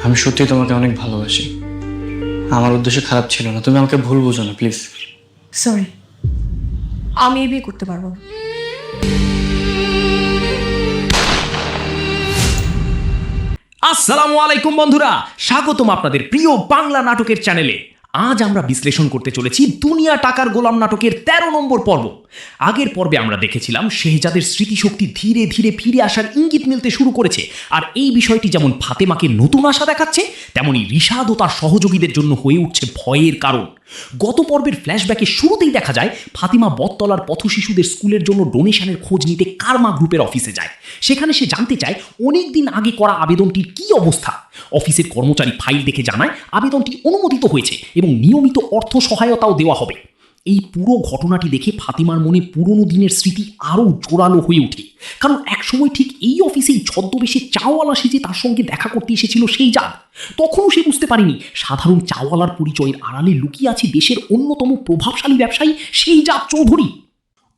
আমি সত্যি তোমাকে অনেক ভালোবাসি। আমার উদ্দেশ্য খারাপ ছিল না, তুমি আমাকে ভুল বুঝো না প্লিজ। সরি, আমি এই বিয়ে করতে পারবো না। আসসালামু আলাইকুম বন্ধুরা, স্বাগতম আপনাদের প্রিয় বাংলা নাটকের চ্যানেলে। আজ আমরা বিশ্লেষণ করতে চলেছি দুনিয়া টাকার গোলাম নাটকের ১৩ নম্বর পর্ব। আগের পর্বে আমরা দেখেছিলাম শেহজাদের স্মৃতিশক্তি ধীরে ধীরে ফিরে আসার ইঙ্গিত মিলতে শুরু করেছে, আর এই বিষয়টি যেমন ফাতেমাকে নতুন আশা দেখাচ্ছে, তেমনি রিশাদ ও তার সহযোগীদের জন্য হয়ে উঠছে ভয়ের কারণ। গত পর্বের ফ্ল্যাশব্যাকের শুরুতেই দেখা যায় ফাতিমা বটতলার পথশিশুদের স্কুলের জন্য ডোনেশনের খোঁজ নিতে কারমা গ্রুপের অফিসে যায়। সেখানে সে জানতে চায় অনেক দিন আগে করা আবেদনটির কী অবস্থা। অফিসের কর্মচারী ফাইল দেখে জানায় আবেদনটি অনুমোদিত হয়েছে এবং নিয়মিত অর্থ সহায়তাও দেওয়া হবে। এই পুরো ঘটনাটি দেখে ফাতিমার মনে পুরনো দিনের স্মৃতি আরও জোরালো হয়ে ওঠে, কারণ একসময় ঠিক এই অফিসেই ছদ্মবেশে চাওয়ালা সেজে তার সঙ্গে দেখা করতে এসেছিল শেহজাদ। তখনও সে বুঝতে পারেনি সাধারণ চাওয়ালার পরিচয়ের আড়ালে লুকিয়ে আছে দেশের অন্যতম প্রভাবশালী ব্যবসায়ী শেহজাদ চৌধুরী।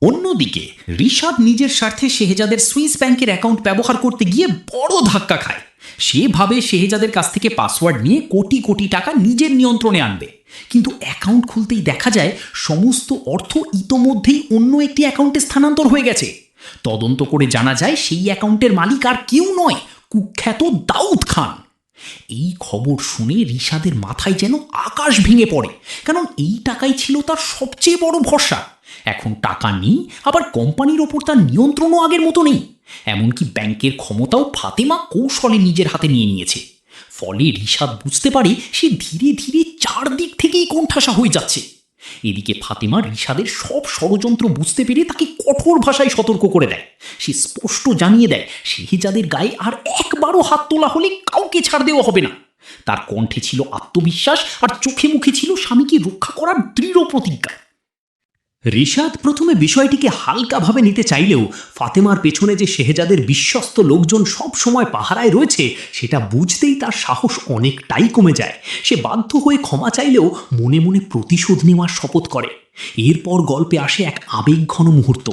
অন্যদিকে রিশাদ নিজের স্বার্থে শেহজাদের সুইস ব্যাংকের অ্যাকাউন্ট ব্যবহার করতে গিয়ে বড় ধাক্কা খায়। সে ভাবে শেহজাদের কাছ থেকে পাসওয়ার্ড নিয়ে কোটি কোটি টাকা নিজের নিয়ন্ত্রণে আনবে, কিন্তু অ্যাকাউন্ট খুলতেই দেখা যায় সমস্ত অর্থ ইতোমধ্যেই অন্য একটি অ্যাকাউন্টে স্থানান্তর হয়ে গেছে। তদন্ত করে জানা যায় সেই অ্যাকাউন্টের মালিক আর কেউ নয়, কুখ্যাত দাউদ খান। এই খবর শুনে রিশাদের মাথায় যেন আকাশ ভেঙে পড়ে, কারণ এই টাকাই ছিল তার সবচেয়ে বড় ভরসা। এখন টাকা নেই, আবার কোম্পানির ওপর তার নিয়ন্ত্রণও আগের মতো নেই। এমনকি ব্যাংকের ক্ষমতাও ফাতেমা কৌশলে নিজের হাতে নিয়ে নিয়েছে। ফলে রিশাদ বুঝতে পারে সে ধীরে ধীরে চারদিক থেকেই কোণঠাসা হয়ে যাচ্ছে। এদিকে ফাতেমা রিশাদের সব ষড়যন্ত্র বুঝতে পেরে তাকে কঠোর ভাষায় সতর্ক করে দেয়। সে স্পষ্ট জানিয়ে দেয় শেহজাদের গায়ে আর একবারও হাত তোলা হলে কাউকে ছাড় দেওয়া হবে না। তার কণ্ঠে ছিল আত্মবিশ্বাস, আর চোখে মুখে ছিল স্বামীকে রক্ষা করার দৃঢ় প্রতিজ্ঞা। রিশাদ প্রথমে বিষয়টিকে হালকাভাবে নিতে চাইলেও ফাতেমার পেছনে যে শেহজাদের বিশ্বস্ত লোকজন সব সময় পাহারায় রয়েছে সেটা বুঝতেই তার সাহস অনেকটাই কমে যায়। সে বাধ্য হয়ে ক্ষমা চাইলেও মনে মনে প্রতিশোধ নেওয়ার শপথ করে। এরপর গল্পে আসে এক আবেগঘন মুহূর্ত।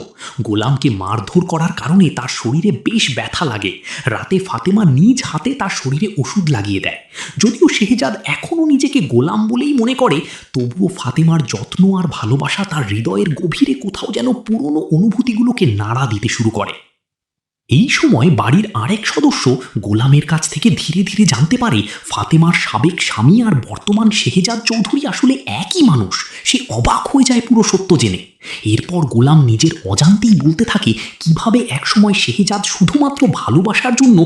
গোলামকে মারধর করার কারণে তার শরীরে বেশ ব্যথা লাগে। রাতে ফাতেমা নিজ হাতে তার শরীরে ওষুধ লাগিয়ে দেয়। যদিও শেহজাদ এখনও নিজেকে গোলাম বলেই মনে করে, তবুও ফাতেমার যত্ন আর ভালোবাসা তার হৃদয়ের গভীরে কোথাও যেন পুরনো অনুভূতিগুলোকে নাড়া দিতে শুরু করে। এই সময় বাড়ির আরেক সদস্য গোলামের কাছ থেকে ধীরে ধীরে জানতে পারে ফাতেমার সাবেক স্বামী আর বর্তমান শেহজাদ চৌধুরী আসলে একই মানুষ। সে অবাক হয়ে যায় পুরো সত্য জেনে। এরপর গোলাম নিজের অজান্তেই বলতে থাকে কিভাবে একসময় শেহজাদ শুধুমাত্র ভালোবাসার জন্য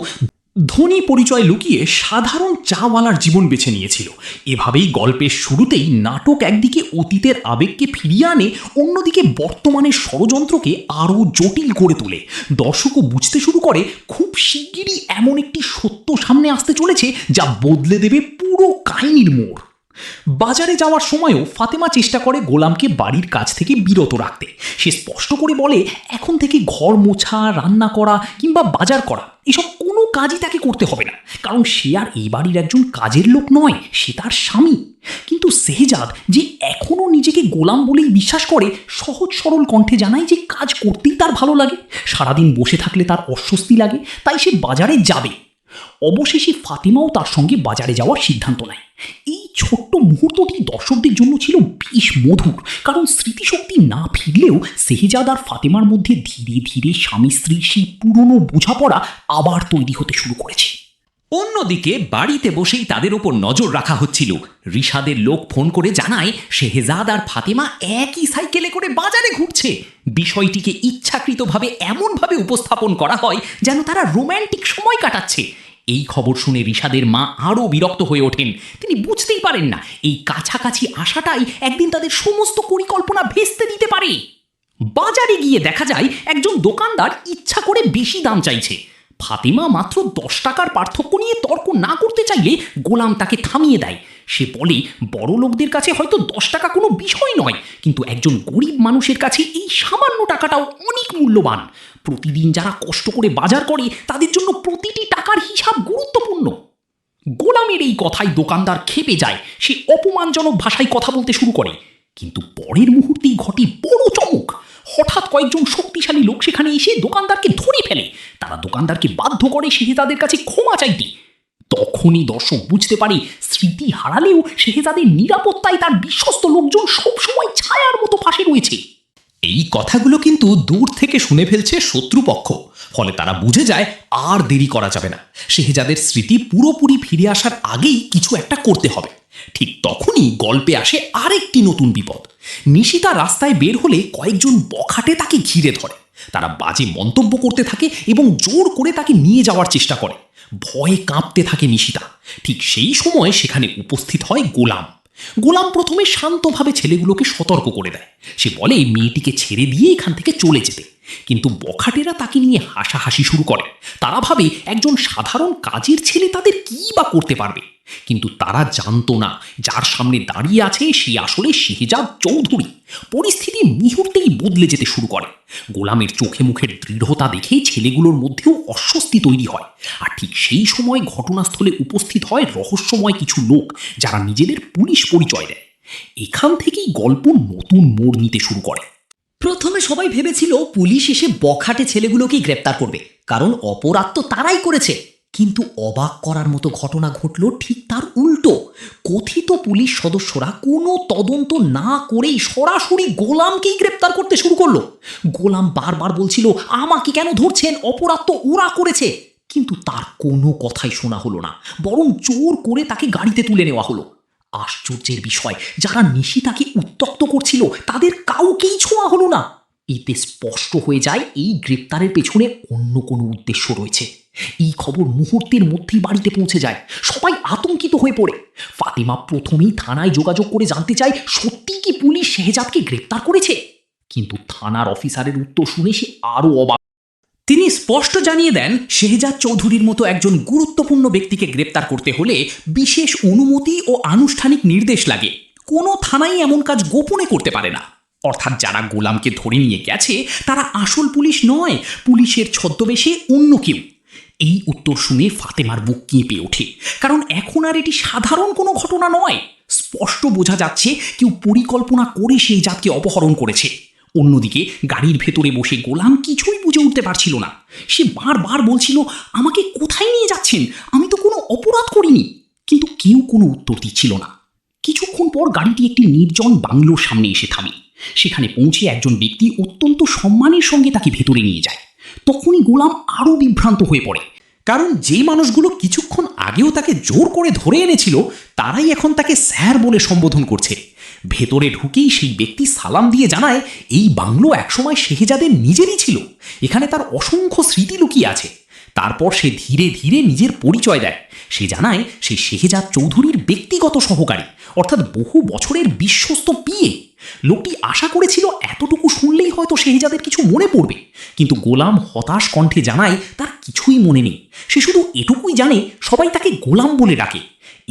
ধনী পরিচয় লুকিয়ে সাধারণ চাওয়ালার জীবন বেছে নিয়েছিল। এভাবেই গল্পের শুরুতেই নাটক একদিকে অতীতের আবেগকে ফিরিয়ে আনে, অন্যদিকে বর্তমানের ষড়যন্ত্রকে আরও জটিল করে তোলে। দর্শকও বুঝতে শুরু করে খুব শিগগিরই এমন একটি সত্য সামনে আসতে চলেছে যা বদলে দেবে পুরো কাহিনীর মোড়। বাজারে যাওয়ার সময়ও ফাতেমা চেষ্টা করে গোলামকে বাড়ির কাজ থেকে বিরত রাখতে। সে স্পষ্ট করে বলে এখন থেকে ঘর মোছা, রান্না করা কিংবা বাজার করা এসব কোনো কাজই তাকে করতে হবে না, কারণ সে আর এই বাড়ির একজন কাজের লোক নয়, সে তার স্বামী। কিন্তু শেহজাদ যে এখনও নিজেকে গোলাম বলেই বিশ্বাস করে, সহজ সরল কণ্ঠে জানায় যে কাজ করতেই তার ভালো লাগে, সারাদিন বসে থাকলে তার অস্বস্তি লাগে, তাই সে বাজারে যাবে। অবশেষে ফাতেমাও তার সঙ্গে বাজারে যাওয়ার সিদ্ধান্ত নেয়। এই ছোট্ট মুহূর্তটি দর্শকদের জন্য ছিল বেশ মধুর, কারণ স্মৃতিশক্তি না ফিরলেও শেহজাদ আর ফাতেমার মধ্যে ধীরে ধীরে স্বামী স্ত্রীর সেই পুরনো বোঝাপড়া আবার তৈরি হতে শুরু করেছে। অন্যদিকে বাড়িতে বসেই তাদের ওপর নজর রাখা হচ্ছিল। রিশাদের লোক ফোন করে জানায় শেহজাদ আর ফাতেমা একই সাইকেলে করে বাজারে ঘুরছে। বিষয়টিকে ইচ্ছাকৃতভাবে এমনভাবে উপস্থাপন করা হয় যেন তারা রোম্যান্টিক সময় কাটাচ্ছে। এই খবর শুনে রিশাদের মা আরও বিরক্ত হয়ে ওঠেন। তিনি বুঝতেই পারেন না এই কাছাকাছি আসাটাই একদিন তাদের সমস্ত পরিকল্পনা ভেস্তে দিতে পারে। বাজারে গিয়ে দেখা যায় একজন দোকানদার ইচ্ছা করে বেশি দাম চাইছে। ফাতেমা মাত্র 10 টাকার পার্থক্য নিয়ে তর্ক না করতে চাইলে গোলাম তাকে থামিয়ে দেয়। সে বলে বড় লোকদের কাছে হয়তো 10 টাকা কোনো বিষয় নয়, কিন্তু একজন গরিব মানুষের কাছে এই সামান্য টাকাটাও অনেক মূল্যবান। প্রতিদিন যারা কষ্ট করে বাজার করে তাদের জন্য প্রতিটি টাকার হিসাব গুরুত্বপূর্ণ। গোলামের এই কথায় দোকানদার ক্ষেপে যায়। সে অপমানজনক ভাষায় কথা বলতে শুরু করে, কিন্তু পরের মুহূর্তেই ঘটে বড় চমক। হঠাৎ কয়েকজন শক্তিশালী লোক সেখানে এসে দোকানদারকে ধরে ফেলে। তারা দোকানদারকে বাধ্য করে শেহজাদের কাছে ক্ষমা চাইতে। তখনই দর্শক বুঝতে পারে স্মৃতি হারালেও শেহজাদের নিরাপত্তায় তার বিশ্বস্ত লোকজন সবসময় ছায়ার মতো পাশে রয়েছে। এই কথাগুলো কিন্তু দূর থেকে শুনে ফেলছে শত্রুপক্ষ, ফলে তারা বুঝে যায় আর দেরি করা যাবে না, শেহজাদের স্মৃতি পুরোপুরি ফিরে আসার আগেই কিছু একটা করতে হবে। ঠিক তখনই গল্পে আসে আরেকটি নতুন বিপদ। নিশিতা রাস্তায় বের হলে কয়েকজন বখাটে তাকে ঘিরে ধরে। তারা বাজে মন্তব্য করতে থাকে এবং জোর করে তাকে নিয়ে যাওয়ার চেষ্টা করে। ভয়ে কাঁপতে থাকে নিশিতা। ঠিক সেই সময় সেখানে উপস্থিত হয় গোলাম। গোলাম প্রথমে শান্তভাবে ছেলেগুলোকে সতর্ক করে দেয়। সে বলে মেয়েটিকে ছেড়ে দিয়ে এখান থেকে চলে যেতে, কিন্তু বখাটেরা তাকে নিয়ে হাসাহাসি শুরু করে। তারা ভাবে একজন সাধারণ কাজের ছেলে তাদের কী বা করতে পারবে, কিন্তু তারা জানতো না যার সামনে দাঁড়িয়ে আছে সে আসলে শেহজাদ চৌধুরী। পরিস্থিতি মুহূর্তেই বদলে যেতে শুরু করে। গোলামের চোখে মুখের দৃঢ়তা দেখে ছেলেগুলোর মধ্যেও অস্বস্তি তৈরি হয়। আর ঠিক সেই সময় ঘটনাস্থলে উপস্থিত হয় রহস্যময় কিছু লোক, যারা নিজেদের পুলিশ পরিচয় দেয়। এখান থেকেই গল্প নতুন মোড় নিতে শুরু করে। প্রথমে সবাই ভেবেছিল পুলিশ এসে বখাটে ছেলেগুলোকেই গ্রেপ্তার করবে, কারণ অপরাধ তো তারাই করেছে। কিন্তু অবাক করার মতো ঘটনা ঘটল ঠিক তার উল্টো। কথিত পুলিশ সদস্যরা কোনো তদন্ত না করেই সরাসরি গোলামকেই গ্রেপ্তার করতে শুরু করলো। গোলাম বারবার বলছিল, আমাকে কেন ধরছেন, অপরাধ তো ওরা করেছে। কিন্তু তার কোনো কথাই শোনা হলো না, বরং জোর করে তাকে গাড়িতে তুলে নেওয়া হলো। আশ্চর্যের বিষয়, যারা নিশিতাকে উত্ত্যক্ত করছিল তাদের কাউকেই ছোঁয়া হলো না। এতে স্পষ্ট হয়ে যায় এই গ্রেপ্তারের পেছনে অন্য কোনো উদ্দেশ্য রয়েছে। এই খবর মুহূর্তের মধ্যেই বাড়িতে পৌঁছে যায়। সবাই আতঙ্কিত হয়ে পড়ে। ফাতেমা প্রথমেই থানায় যোগাযোগ করে জানতে চায় সত্যি কি পুলিশ শেহজাদকে গ্রেপ্তার করেছে। কিন্তু থানার অফিসারের উত্তর শুনে সে আরও অবাক। তিনি স্পষ্ট জানিয়ে দেন, শেহজাদ চৌধুরীর মতো একজন গুরুত্বপূর্ণ ব্যক্তিকে গ্রেপ্তার করতে হলে বিশেষ অনুমতি ও আনুষ্ঠানিক নির্দেশ লাগে। কোনো থানাই এমন কাজ গোপনে করতে পারে না। অর্থাৎ যারা গোলামকে ধরে নিয়ে গেছে তারা আসল পুলিশ নয়, পুলিশের ছদ্মবেশে অন্য কেউ। এই উত্তর শুনে ফাতেমার বুক কেঁপে ওঠে, কারণ এখন আর এটি সাধারণ কোনো ঘটনা নয়। স্পষ্ট বোঝা যাচ্ছে কেউ পরিকল্পনা করে শেহজাদকে অপহরণ করেছে। অন্যদিকে গাড়ির ভেতরে বসে গোলাম কিছুই বুঝে উঠতে পারছিল না। সে বারবার বলছিল, আমাকে কোথায় নিয়ে যাচ্ছেন, আমি তো কোনো অপরাধ করিনি। কিন্তু কেউ কোনো উত্তর দিচ্ছিল না। কিছুক্ষণ পর গাড়িটি একটি নির্জন বাংলোর সামনে এসে থামে। সেখানে পৌঁছে একজন ব্যক্তি অত্যন্ত সম্মানের সঙ্গে তাকে ভেতরে নিয়ে যায়। তখনই গোলাম আরও বিভ্রান্ত হয়ে পড়ে, কারণ যে মানুষগুলো কিছুক্ষণ আগেও তাকে জোর করে ধরে এনেছিল তারাই এখন তাকে স্যার বলে সম্বোধন করছে। ভেতরে ঢুকেই সেই ব্যক্তি সালাম দিয়ে জানায়, এই বাংলো একসময় শেহজাদের নিজেরই ছিল, এখানে তার অসংখ্য স্মৃতি লুকিয়ে আছে। তারপর সে ধীরে ধীরে নিজের পরিচয় দেয়। সে জানায় সে শেহজাদ চৌধুরীর ব্যক্তিগত সহকারী, অর্থাৎ বহু বছরের বিশ্বস্ত পিএ। লোকটি আশা করেছিল এতটুকু শুনলেই হয়তো শেহজাদের কিছু মনে পড়বে, কিন্তু গোলাম হতাশ কণ্ঠে জানায় তার কিছুই মনে নেই। সে শুধু এটুকুই জানে সবাই তাকে গোলাম বলে ডাকে।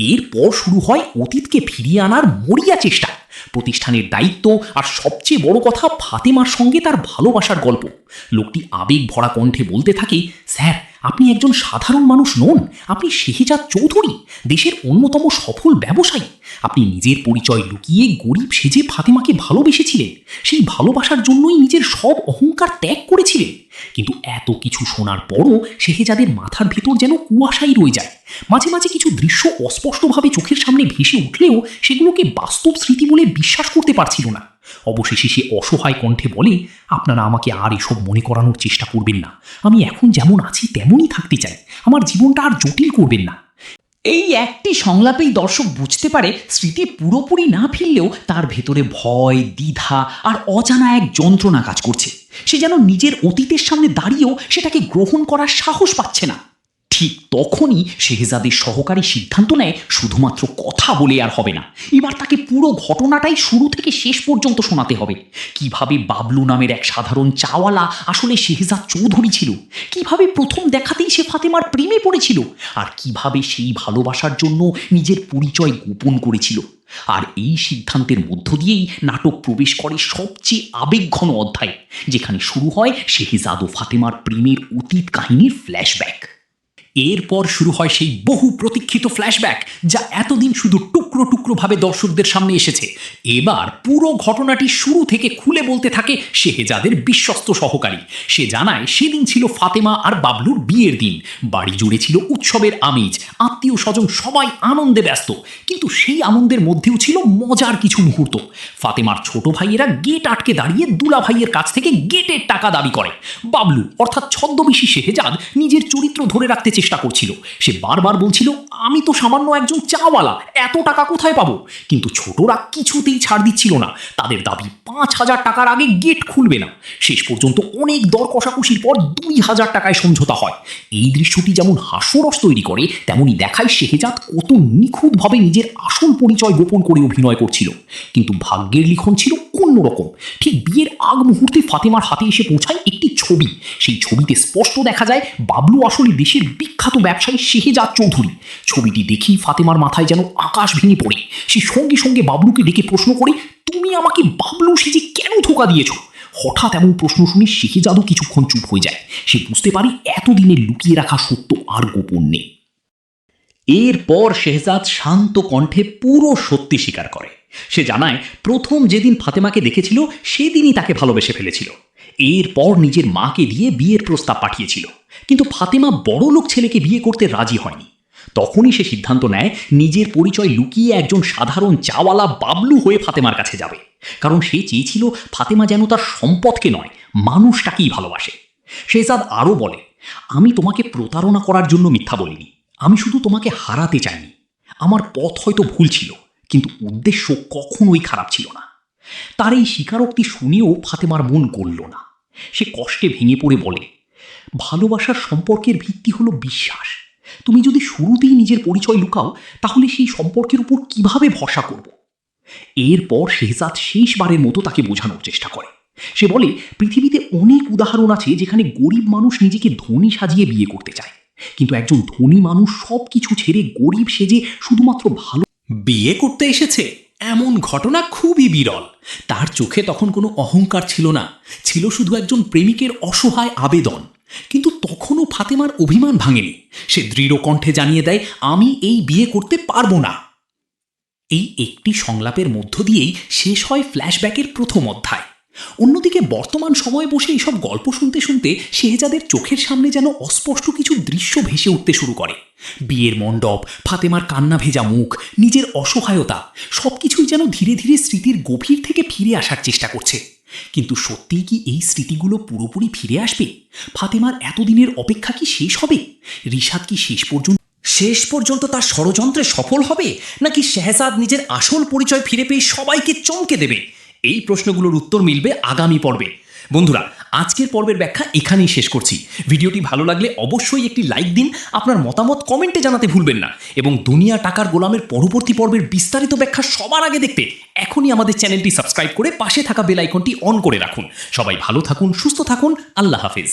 এরপর শুরু হয় অতীতকে ফিরিয়ে আনার মরিয়া চেষ্টা, প্রতিষ্ঠানের দায়িত্ব, আর সবচেয়ে বড় কথা ফাতেমার সঙ্গে তার ভালোবাসার গল্প। লোকটি আবেগ ভরা কণ্ঠে বলতে থাকে, স্যার আপনি একজন সাধারণ মানুষ নন, আপনি শেহজাদ চৌধুরী, দেশের অন্যতম সফল ব্যবসায়ী। আপনি নিজের পরিচয় লুকিয়ে গরিব সেজে ফাতেমাকে ভালোবেসেছিলেন। সেই ভালোবাসার জন্যই নিজের সব অহংকার ত্যাগ করেছিলেন। কিন্তু এত কিছু শোনার পরও শেহজাদের মাথার ভেতর যেন কুয়াশাই রয়ে যায়। মাঝে মাঝে কিছু দৃশ্য অস্পষ্টভাবে চোখের সামনে ভেসে উঠলেও সেগুলোকে বাস্তব স্মৃতি বলে বিশ্বাস করতে পারছিল না। অবশেষে সে অসহায় কণ্ঠে বলে, আপনারা আমাকে আর এসব মনে করানোর চেষ্টা করবেন না। আমি এখন যেমন আছি তেমনই থাকতে চাই, আমার জীবনটা আর জটিল করবেন না। এই একটি সংলাপেই দর্শক বুঝতে পারে স্মৃতি পুরোপুরি না ফিরলেও তার ভেতরে ভয়, দ্বিধা আর অজানা এক যন্ত্রণা কাজ করছে। সে যেন নিজের অতীতের সামনে দাঁড়িয়েও সেটাকে গ্রহণ করার সাহস পাচ্ছে না। ঠিক তখনই শেহজাদের সহকারী সিদ্ধান্ত নেয় শুধুমাত্র কথা বলে আর হবে না, এবার তাকে পুরো ঘটনাটাই শুরু থেকে শেষ পর্যন্ত শোনাতে হবে। কিভাবে বাবলু নামের এক সাধারণ চাওয়ালা আসলে শেহজাদ চৌধুরী ছিল, কিভাবে প্রথম দেখাতেই সে ফাতেমার প্রেমে পড়েছিল, আর কিভাবে সেই ভালোবাসার জন্য নিজের পরিচয় গোপন করেছিল। আর এই সিদ্ধান্তের মধ্য দিয়েই নাটক প্রবেশ করে সবচেয়ে আবেগঘন অধ্যায়, যেখানে শুরু হয় শেহজাদ ও ফাতেমার প্রেমের অতীত কাহিনীর ফ্ল্যাশব্যাক। এরপর শুরু হয় সেই বহু প্রতীক্ষিত ফ্ল্যাশব্যাক, যা এতদিন শুধু টুকরো টুকরো ভাবে দর্শকদের সামনে এসেছে। এবার পুরো ঘটনাটি শুরু থেকে খুলে বলতে থাকে শেহজাদের বিশ্বস্ত সহকারী। সে জানায় সেদিন ছিল ফাতেমা আর বাবলুর বিয়ের দিন। বাড়ি জুড়ে ছিল উৎসবের আমেজ, আত্মীয় স্বজন সবাই আনন্দে ব্যস্ত। কিন্তু সেই আনন্দের মধ্যেও ছিল মজার কিছু মুহূর্ত। ফাতেমার ছোট ভাইয়েরা গেট আটকে দাঁড়িয়ে দুলা ভাইয়ের কাছ থেকে গেটের টাকা দাবি করে। বাবলু অর্থাৎ ছদ্মবেশী শেহজাদ নিজের চরিত্র ধরে রাখতে চেষ্টা করছিল। সে বারবার বলছিল, আমি তো সামান্য একজন চাওয়ালা, এত টাকা কোথায় পাবো? কিন্তু ছোটরা কিছুতেই ছাড় দিচ্ছিল না। তাদের দাবি 5,000 টাকার আগে গেট খুলবে না। শেষ পর্যন্ত অনেক দর কষাকষির পর 2,000 টাকায় সমঝোতা হয়। এই দৃশ্যটি যেমন হাস্যরস তৈরি করে, তেমনি দেখায় শেহজাদ কত নিখুঁতভাবে নিজের আসল পরিচয় গোপন করে অভিনয় করছিল। কিন্তু ভাগ্যের লিখন ছিল অন্যরকম। ঠিক বিয়ের আগ মুহূর্তে ফাতেমার হাতে এসে পৌঁছায় একটি ছবি। সেই ছবিতে স্পষ্ট দেখা যায় বাবলু আসলে দেশের বিখ্যাত ব্যবসায়ী শেহজাদ চৌধুরী। ছবিটি দেখেই ফাতেমার মাথায় যেন আকাশ ভেঙে পড়ে। সে সঙ্গে সঙ্গে বাবলুকে ডেকে প্রশ্ন করে, তুমি আমাকে বাবলু সেজে কেন ধোঁকা দিয়েছ? হঠাৎ এমন প্রশ্ন শুনে শেহজাদও কিছুক্ষণ চুপ হয়ে যায়। সে বুঝতে পারে এতদিনের লুকিয়ে রাখা সত্য আর গোপন নেই। এরপর শেহজাদ শান্ত কণ্ঠে পুরো সত্যি স্বীকার করে। সে জানায় প্রথম যেদিন ফাতেমাকে দেখেছিল সেদিনই তাকে ভালোবেসে ফেলেছিল। এরপর নিজের মাকে দিয়ে বিয়ের প্রস্তাব পাঠিয়েছিল, কিন্তু ফাতেমা বড়লোক ছেলেকে বিয়ে করতে রাজি হয়নি। তখনই সে সিদ্ধান্ত নেয় নিজের পরিচয় লুকিয়ে একজন সাধারণ চাওয়ালা বাবলু হয়ে ফাতেমার কাছে যাবে। কারণ সে চেয়েছিল ফাতেমা যেন তার সম্পদকে নয়, মানুষটাকেই ভালোবাসে। শেহজাদ আরও বলে, আমি তোমাকে প্রতারণা করার জন্য মিথ্যা বলিনি, আমি শুধু তোমাকে হারাতে চাইনি। আমার পথ হয়তো ভুল ছিল, কিন্তু উদ্দেশ্য কখনোই খারাপ ছিল না। তার এই স্বীকারোক্তি শুনেও ফাতেমার মন গলল না। সে কষ্টে ভেঙে পড়ে বলে, ভালোবাসার সম্পর্কের ভিত্তি হলো বিশ্বাস। তুমি যদি শুরুতেই নিজের পরিচয় লুকাও, তাহলে সেই সম্পর্কের উপর কিভাবে ভরসা করব? এরপর শেহজাদ শেষবারের মতো তাকে বোঝানোর চেষ্টা করে। সে বলে, পৃথিবীতে অনেক উদাহরণ আছে যেখানে গরিব মানুষ নিজেকে ধনী সাজিয়ে বিয়ে করতে চায়, কিন্তু একজন ধনী মানুষ সব কিছু ছেড়ে গরিব সেজে শুধুমাত্র ভালো বিয়ে করতে এসেছে। এমন ঘটনা খুবই বিরল। তার চোখে তখন কোনো অহংকার ছিল না, ছিল শুধু একজন প্রেমিকের অসহায় আবেদন। কিন্তু তখনও ফাতেমার অভিমান ভাঙেনি। সে দৃঢ় কণ্ঠে জানিয়ে দেয়, আমি এই বিয়ে করতে পারবো না। এই একটি সংলাপের মধ্য দিয়েই শেষ হয় ফ্ল্যাশব্যাকের প্রথম অধ্যায়। অন্যদিকে বর্তমান সময়ে বসে এইসব গল্প শুনতে শুনতে শেহজাদের চোখের সামনে যেন অস্পষ্ট কিছু দৃশ্য ভেসে উঠতে শুরু করে। বিয়ের মণ্ডপ, ফাতেমার কান্না ভেজা মুখ, নিজের অসহায়তা, সবকিছুই যেন ধীরে ধীরে স্মৃতির গভীর থেকে ফিরে আসার চেষ্টা করছে। কিন্তু সত্যিই কি এই স্মৃতিগুলো পুরোপুরি ফিরে আসবে? ফাতেমার এতদিনের অপেক্ষা কি শেষ হবে? রিশাদ কি শেষ পর্যন্ত তার ষড়যন্ত্রে সফল হবে, নাকি শেহজাদ নিজের আসল পরিচয় ফিরে পেয়ে সবাইকে চমকে দেবে? এই প্রশ্নগুলোর উত্তর মিলবে আগামী পর্বে। বন্ধুরা, আজকের পর্বের ব্যাখ্যা এখানেই শেষ করছি। ভিডিওটি ভালো লাগলে অবশ্যই একটি লাইক দিন, আপনার মতামত কমেন্টে জানাতে ভুলবেন না, এবং দুনিয়া টাকার গোলামের পরবর্তী পর্বের বিস্তারিত ব্যাখ্যা সবার আগে দেখতে এখনই আমাদের চ্যানেলটি সাবস্ক্রাইব করে পাশে থাকা বেল আইকনটি অন করে রাখুন। সবাই ভালো থাকুন, সুস্থ থাকুন, আল্লাহ হাফেজ।